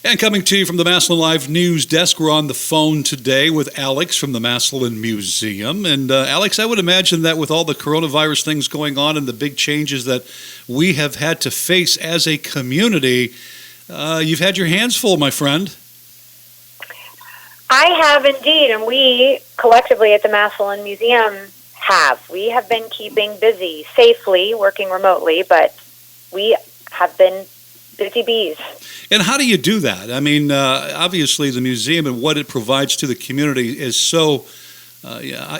And coming to you from the Massillon Live News Desk, we're on the phone today with Alex from the Massillon Museum. And Alex, I would imagine that with all the coronavirus things going on and the big changes that we have had to face as a community, you've had your hands full, my friend. I have indeed, and we collectively at the Massillon Museum have. We have been keeping busy, safely, working remotely, but we have been busy bees. And how do you do that? I mean, obviously the museum and what it provides to the community is so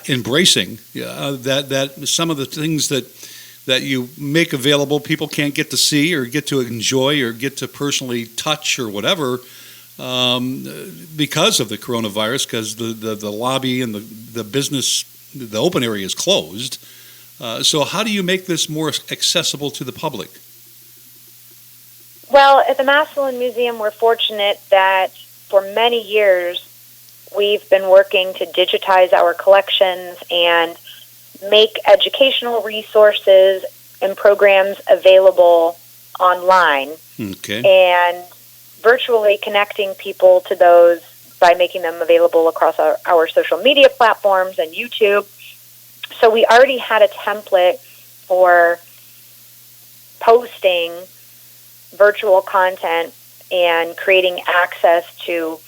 embracing that some of the things that you make available people can't get to see or get to enjoy or get to personally touch or whatever because of the coronavirus, because the lobby and the business, the open area is closed. So how do you make this more accessible to the public? Well, at the Massillon Museum, we're fortunate that for many years we've been working to digitize our collections and make educational resources and programs available online. Okay. And virtually connecting people to those by making them available across our social media platforms and YouTube. So we already had a template for posting virtual content and creating access to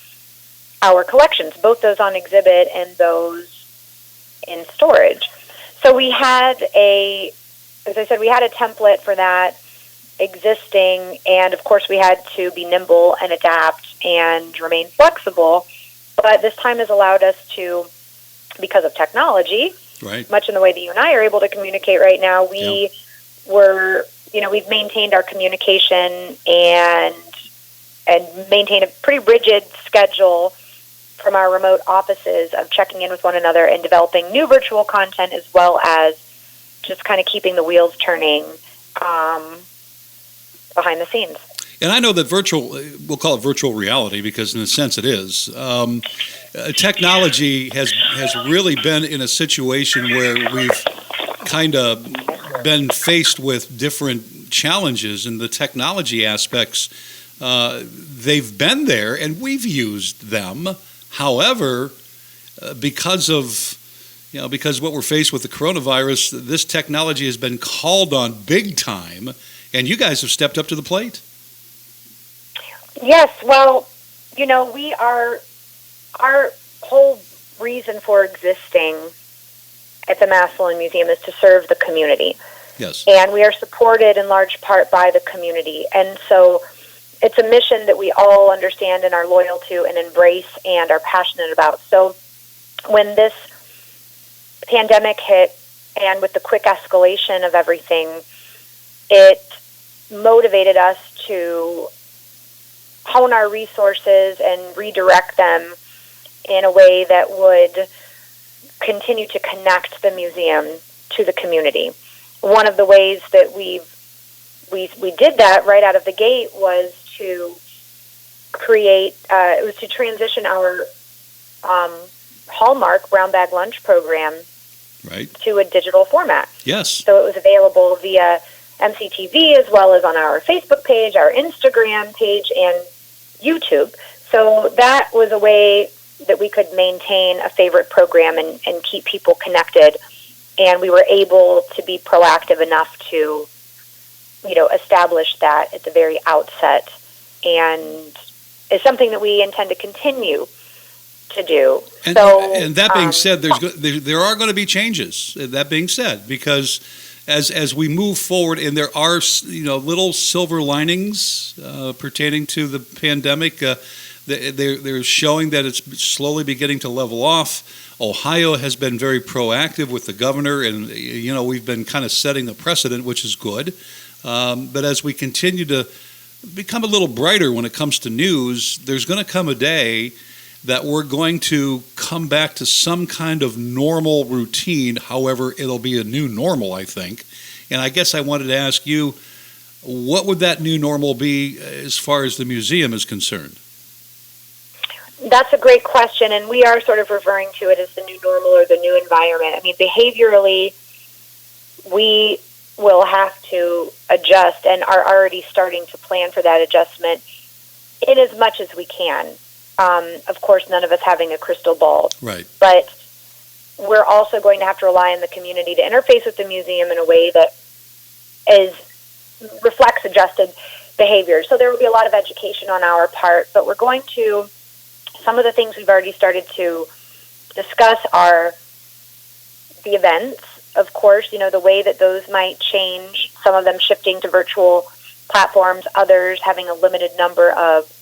our collections, both those on exhibit and those in storage. So we had as I said, we had a template for that existing, and of course we had to be nimble and adapt and remain flexible. But this time has allowed us to, because of technology, right, much in the way that you and I are able to communicate right now, we've maintained our communication and maintained a pretty rigid schedule from our remote offices of checking in with one another and developing new virtual content, as well as just kind of keeping the wheels turning behind the scenes. And I know that we'll call it virtual reality because in a sense it is. Technology has really been in a situation where we've kind of been faced with different challenges, and the technology aspects, they've been there and we've used them. However, because what we're faced with the coronavirus, this technology has been called on big time, and you guys have stepped up to the plate. Yes, well, our whole reason for existing at the Massillon Museum is to serve the community. Yes. And we are supported in large part by the community. And so it's a mission that we all understand and are loyal to and embrace and are passionate about. So when this pandemic hit, and with the quick escalation of everything, it motivated us to hone our resources and redirect them in a way that would continue to connect the museum to the community. One of the ways that we did that right out of the gate was to transition our Hallmark Brown Bag Lunch program right to a digital format. Yes. So it was available via MCTV as well as on our Facebook page, our Instagram page, and YouTube. So that was a way that we could maintain a favorite program and keep people connected. And we were able to be proactive enough to, establish that at the very outset. And it's something that we intend to continue to do. And that being said, there are going to be changes. That being said, because as we move forward, and there are little silver linings pertaining to the pandemic, they're showing that it's slowly beginning to level off. Ohio has been very proactive with the governor, and we've been kind of setting a precedent, which is good. But as we continue to become a little brighter when it comes to news, there's going to come a day that we're going to come back to some kind of normal routine. However, it'll be a new normal, I think. And I guess I wanted to ask you, what would that new normal be as far as the museum is concerned? That's a great question, and we are sort of referring to it as the new normal or the new environment. I mean, behaviorally, we will have to adjust and are already starting to plan for that adjustment in as much as we can. Of course, none of us having a crystal ball. Right. But we're also going to have to rely on the community to interface with the museum in a way that reflects adjusted behavior. So there will be a lot of education on our part, but we're going to, some of the things we've already started to discuss are the events, of course, the way that those might change, some of them shifting to virtual platforms, others having a limited number of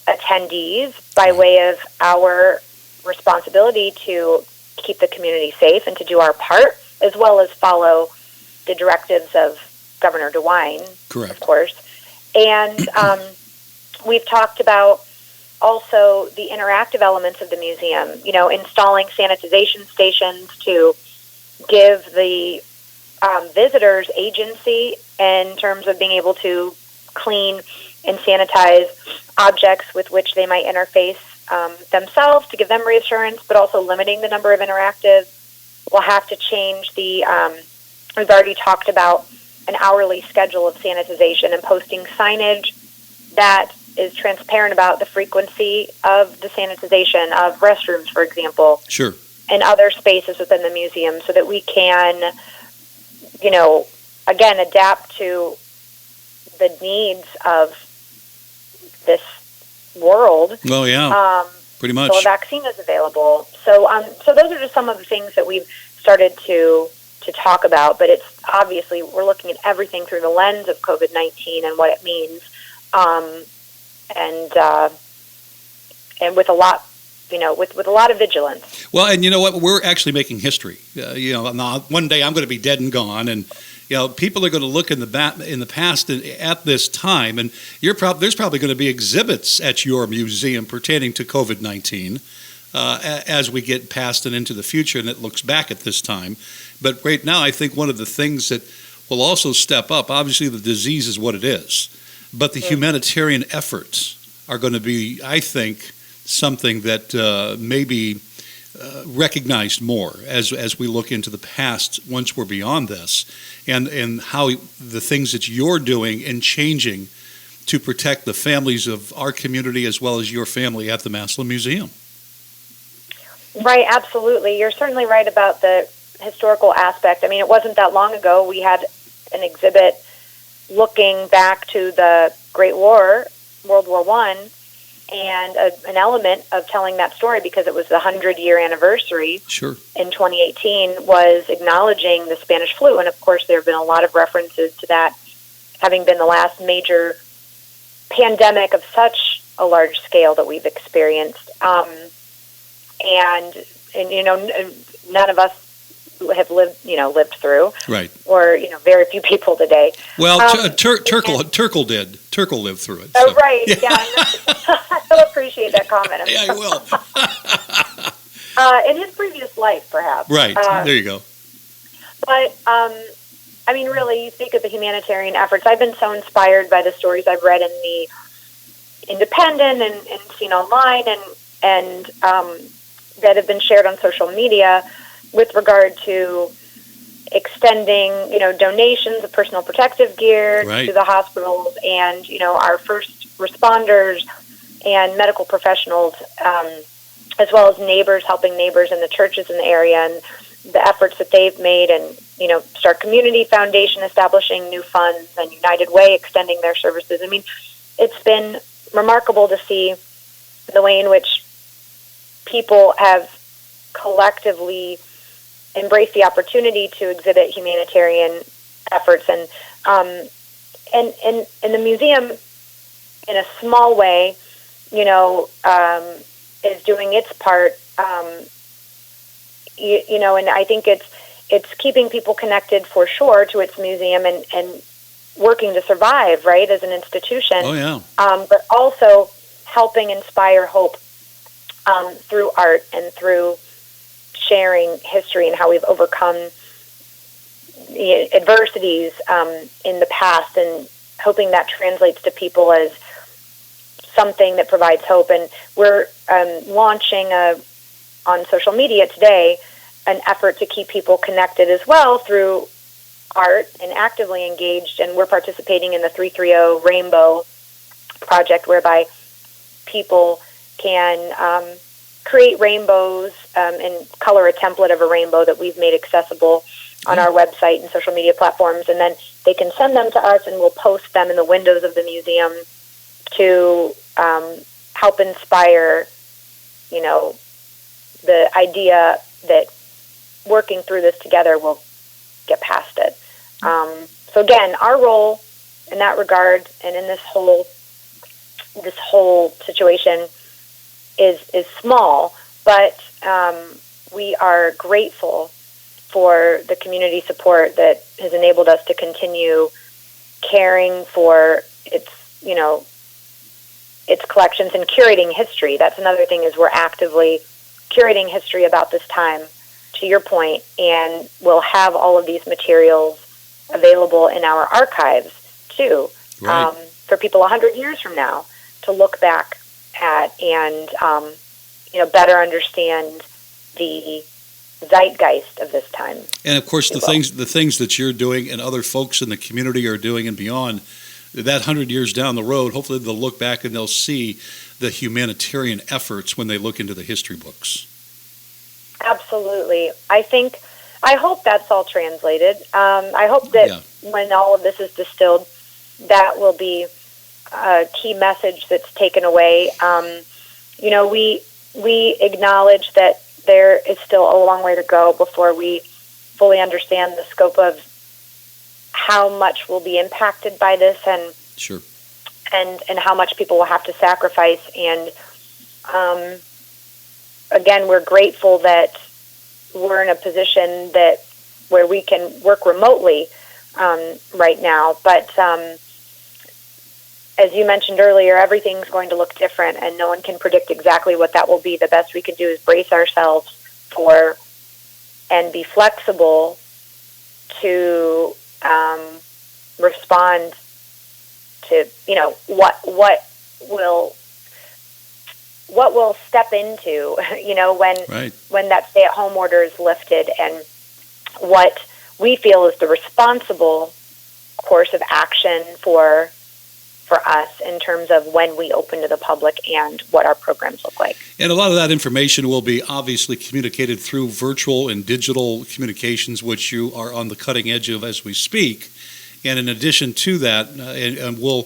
attendees by way of our responsibility to keep the community safe and to do our part, as well as follow the directives of Governor DeWine, correct, of course. And we've talked about also the interactive elements of the museum, installing sanitization stations to give the visitors agency in terms of being able to clean and sanitize objects with which they might interface themselves to give them reassurance, but also limiting the number of interactives. We'll have to change we've already talked about an hourly schedule of sanitization and posting signage that is transparent about the frequency of the sanitization of restrooms, for example. Sure. And other spaces within the museum so that we can, again, adapt to the needs of this world. Well, yeah, pretty much. So a vaccine is available. So those are just some of the things that we've started to talk about, but it's obviously we're looking at everything through the lens of COVID-19 and what it means, and with a lot, with a lot of vigilance. Well, and you know what? We're actually making history. One day I'm going to be dead and gone, and people are going to look in the past at this time, and there's probably going to be exhibits at your museum pertaining to COVID-19 as we get past and into the future, and it looks back at this time. But right now, I think one of the things that will also step up, obviously the disease is what it is, but the humanitarian efforts are going to be, I think, something that may be recognized more as we look into the past once we're beyond this, and how the things that you're doing and changing to protect the families of our community as well as your family at the Massillon Museum. Right, absolutely. You're certainly right about the historical aspect. I mean, it wasn't that long ago we had an exhibit looking back to the Great War, World War I, and an element of telling that story, because it was the 100-year anniversary sure. in 2018, was acknowledging the Spanish flu. And, of course, there have been a lot of references to that having been the last major pandemic of such a large scale that we've experienced. And none of us have lived through, right? Or very few people today. Well, Turkle did. Turkle lived through it. Oh, so. Right. Yeah, I'll appreciate that comment. Yeah, I will. In his previous life, perhaps. Right. There you go. But really, you speak of the humanitarian efforts. I've been so inspired by the stories I've read in the Independent and seen online, and that have been shared on social media, with regard to extending, donations of personal protective gear right. to the hospitals, and, our first responders and medical professionals, as well as neighbors, helping neighbors in the churches in the area, and the efforts that they've made, and, Start Community Foundation establishing new funds, and United Way extending their services. I mean, it's been remarkable to see the way in which people have collectively embrace the opportunity to exhibit humanitarian efforts, and the museum, in a small way, is doing its part. And I think it's keeping people connected for sure to its museum and working to survive, right, as an institution. Oh yeah. But also helping inspire hope through art and through sharing history and how we've overcome adversities in the past, and hoping that translates to people as something that provides hope. And we're launching on social media today an effort to keep people connected as well through art and actively engaged. And we're participating in the 330 Rainbow project, whereby people can create rainbows and color a template of a rainbow that we've made accessible on our website and social media platforms, and then they can send them to us, and we'll post them in the windows of the museum to help inspire, the idea that working through this together will get past it. So again, our role in that regard and in this whole situation is small, but we are grateful for the community support that has enabled us to continue caring for its collections and curating history. That's another thing, is we're actively curating history about this time, to your point, and we'll have all of these materials available in our archives too, right. For people 100 years from now to look back at and better understand the zeitgeist of this time. And of course, the things that you're doing and other folks in the community are doing and beyond, that 100 years down the road, hopefully they'll look back and they'll see the humanitarian efforts when they look into the history books. Absolutely. I hope that's all translated. I hope that when all of this is distilled, that will be a key message that's taken away. We acknowledge that there is still a long way to go before we fully understand the scope of how much will be impacted by this, and sure, and how much people will have to sacrifice. And again, we're grateful that we're in a position where we can work remotely right now. But as you mentioned earlier, everything's going to look different, and no one can predict exactly what that will be. The best we can do is brace ourselves for and be flexible to respond to what we'll step into when that stay-at-home order is lifted, and what we feel is the responsible course of action for us in terms of when we open to the public and what our programs look like. And a lot of that information will be obviously communicated through virtual and digital communications, which you are on the cutting edge of as we speak. And in addition to that, and we'll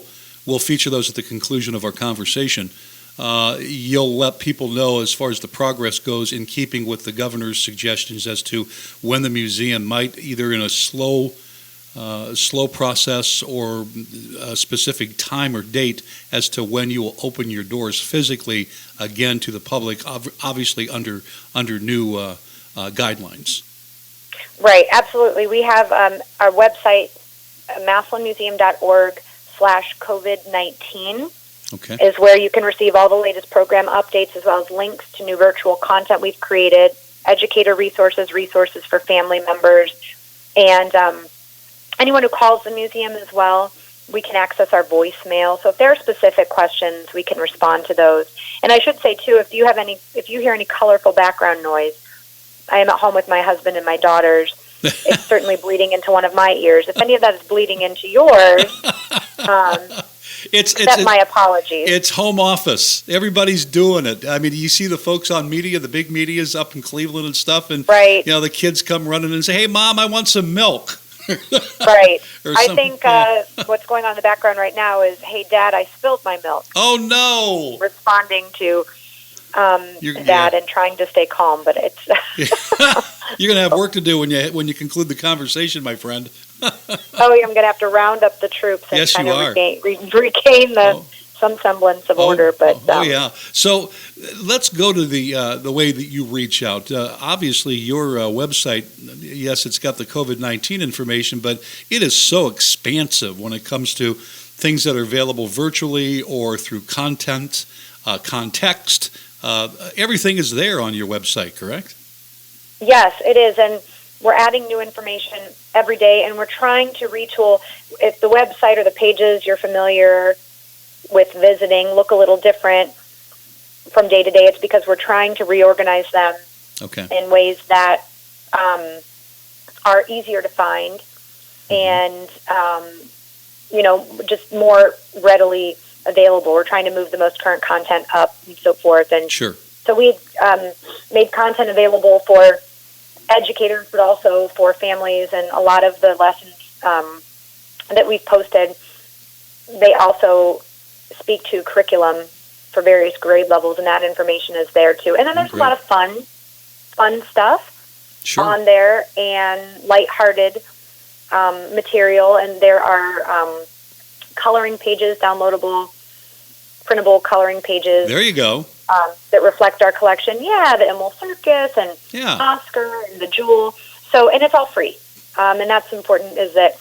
feature those at the conclusion of our conversation, you'll let people know as far as the progress goes, in keeping with the governor's suggestions as to when the museum might, either in a slow process or a specific time or date as to when you will open your doors physically again to the public, obviously under new guidelines. Right, absolutely. We have our website, MassillonMuseum.org/COVID-19 is where you can receive all the latest program updates, as well as links to new virtual content we've created, educator resources for family members, and anyone who calls the museum as well, we can access our voicemail. So if there are specific questions, we can respond to those. And I should say too, if you hear any colorful background noise, I am at home with my husband and my daughters. It's certainly bleeding into one of my ears. If any of that is bleeding into yours, accept my apologies. It's home office. Everybody's doing it. I mean, you see the folks on media, the big media's up in Cleveland and stuff, and right. The kids come running and say, "Hey, Mom, I want some milk." Right. I think what's going on in the background right now is, "Hey, Dad, I spilled my milk." Oh no! Responding to that and trying to stay calm, but it's you're going to have work to do when you conclude the conversation, my friend. I'm going to have to round up the troops and yes, kind you of are. regain some semblance of order. But yeah. So let's go to the way that you reach out. Obviously, your website, yes, it's got the COVID-19 information, but it is so expansive when it comes to things that are available virtually or through content, context. Everything is there on your website, correct? Yes, it is, and we're adding new information every day, and we're trying to retool. If the website or the pages you're familiar with visiting look a little different from day to day, it's because we're trying to reorganize them in ways that are easier to find and just more readily available. We're trying to move the most current content up and so forth. And Sure. so we made content available for educators, but also for families. And a lot of the lessons that we've posted, they also speak to curriculum for various grade levels, and that information is there too. And then there's a lot of fun stuff on there, and lighthearted material. And there are coloring pages, downloadable, printable coloring pages. There you go. That reflect our collection. Yeah, the Immel Circus and Oscar and the Jewel. So, and it's all free. And that's important, is that,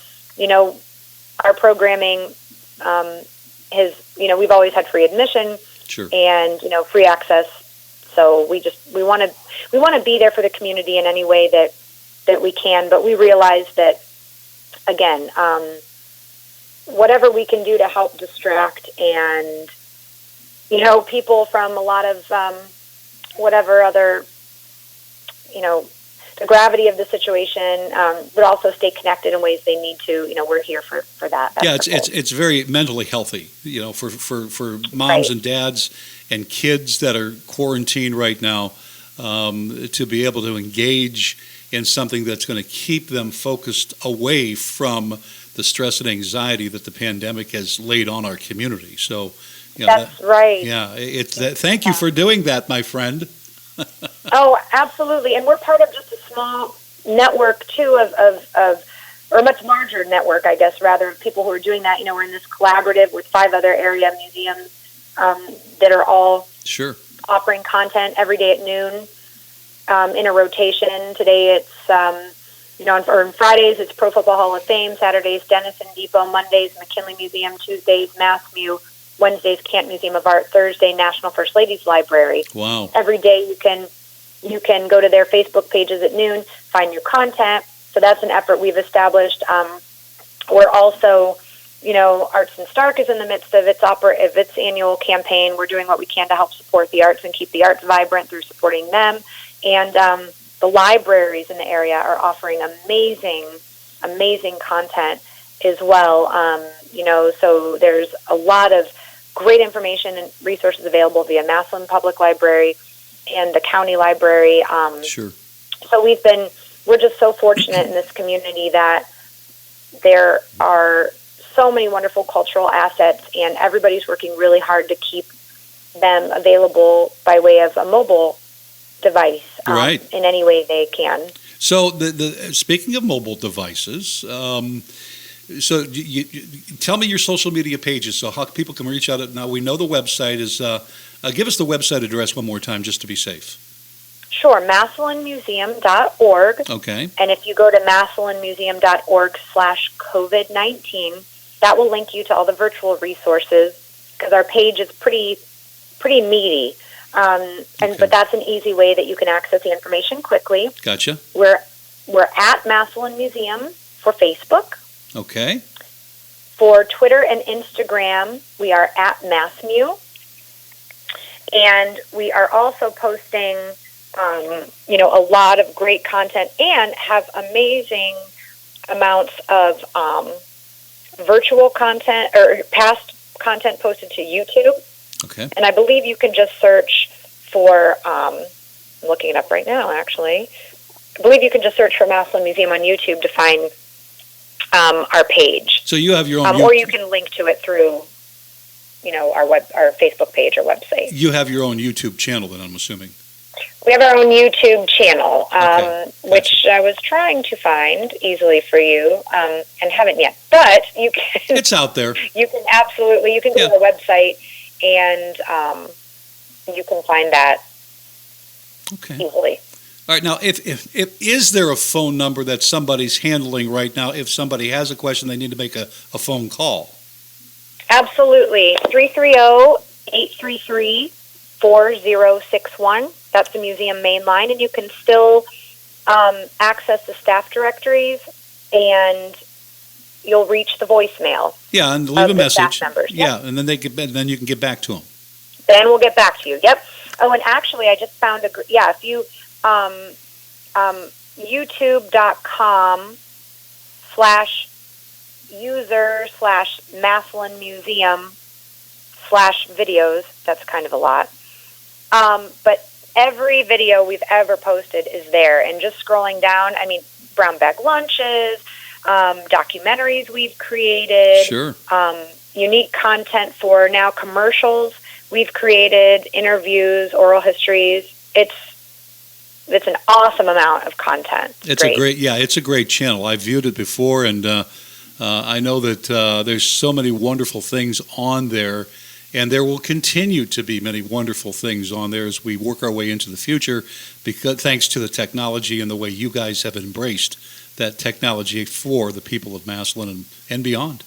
our programming we've always had free admission and, free access. So we want to be there for the community in any way that we can. But we realize that, again, whatever we can do to help distract and, people from a lot of whatever other, the gravity of the situation, but also stay connected in ways they need to. We're here for that. That's it's very mentally healthy, for moms and dads and kids that are quarantined right now, to be able to engage in something that's going to keep them focused away from the stress and anxiety that the pandemic has laid on our community. So, that's right. Yeah, thank you for doing that, my friend. Oh, absolutely. And we're part of just a small network, too, or a much larger network, I guess, rather, of people who are doing that. We're in this collaborative with 5 other area museums that are all offering content every day at noon in a rotation. Today it's, on Fridays it's Pro Football Hall of Fame, Saturdays Denison Depot, Mondays McKinley Museum, Tuesdays MassMU, Wednesdays Kent Museum of Art, Thursday National First Ladies Library. Wow! Every day you can go to their Facebook pages at noon, find new content. So that's an effort we've established. We're also, Arts and Stark is in the midst of its annual campaign. We're doing what we can to help support the arts and keep the arts vibrant through supporting them. And the libraries in the area are offering amazing content as well. So there's a lot of great information and resources available via Massillon Public Library and the county library. So we're just so fortunate in this community that there are so many wonderful cultural assets, and everybody's working really hard to keep them available by way of a mobile device in any way they can. So speaking of mobile devices, so you tell me your social media pages so how people can reach out. Now, we know the website is, give us the website address one more time just to be safe. Sure, MassillonMuseum.org. Okay. And if you go to MassillonMuseum.org/COVID-19, that will link you to all the virtual resources, because our page is pretty meaty. But that's an easy way that you can access the information quickly. Gotcha. We're at Massillon Museum for Facebook. Okay. For Twitter and Instagram, we are at MassMu. And we are also posting, a lot of great content, and have amazing amounts of virtual content or past content posted to YouTube. Okay. And I believe you can just search for, I'm looking it up right now, actually. I believe you can just search for Massillon Museum on YouTube to find our page. So you have your own... or you can link to it through, our Facebook page or website. You have your own YouTube channel then, I'm assuming. We have our own YouTube channel, which I was trying to find easily for you, and haven't yet. But you can... It's out there. You can go to the website, and you can find that easily. All right. Now, if is there a phone number that somebody's handling right now? If somebody has a question, they need to make a phone call. Absolutely. 330-833-4061. That's the museum main line, and you can still access the staff directories, and you'll reach the voicemail. Yeah, and leave a message. Staff members. Yeah, and then then you can get back to them. Then we'll get back to you. Yep. Oh, and actually, I just found if you YouTube.com/user/Massillon Museum slash videos. That's kind of a lot. But every video we've ever posted is there. And just scrolling down, I mean, brown bag lunches, documentaries we've created, Sure. Unique content for now commercials we've created, interviews, oral histories. It's an awesome amount of content. It's a great channel. I viewed it before, and I know that there's so many wonderful things on there, and there will continue to be many wonderful things on there as we work our way into the future, because thanks to the technology and the way you guys have embraced that technology for the people of Massillon and beyond.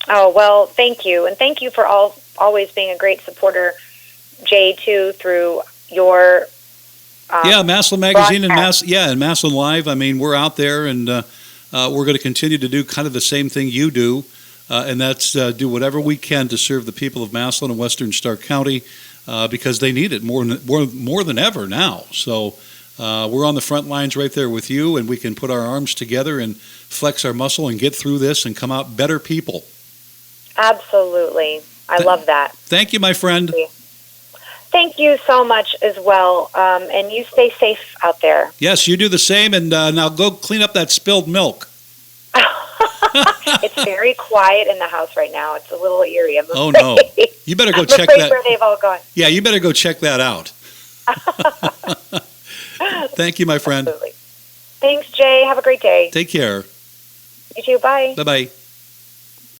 Oh, well, thank you. And thank you for always being a great supporter, Jay, too, through your Massillon Magazine and broadcast. and MassillonLIVE. I mean, we're out there, and we're going to continue to do kind of the same thing you do, and that's do whatever we can to serve the people of Massillon and Western Stark County because they need it more than ever now. So we're on the front lines right there with you, and we can put our arms together and flex our muscle and get through this and come out better people. Absolutely. I love that. Thank you, my friend. Thank you so much as well, and you stay safe out there. Yes, you do the same, and now go clean up that spilled milk. It's very quiet in the house right now. It's a little eerie. Oh, no. You better go check that. Where they've all gone. Yeah, you better go check that out. Thank you, my friend. Absolutely. Thanks, Jay. Have a great day. Take care. You too. Bye. Bye-bye.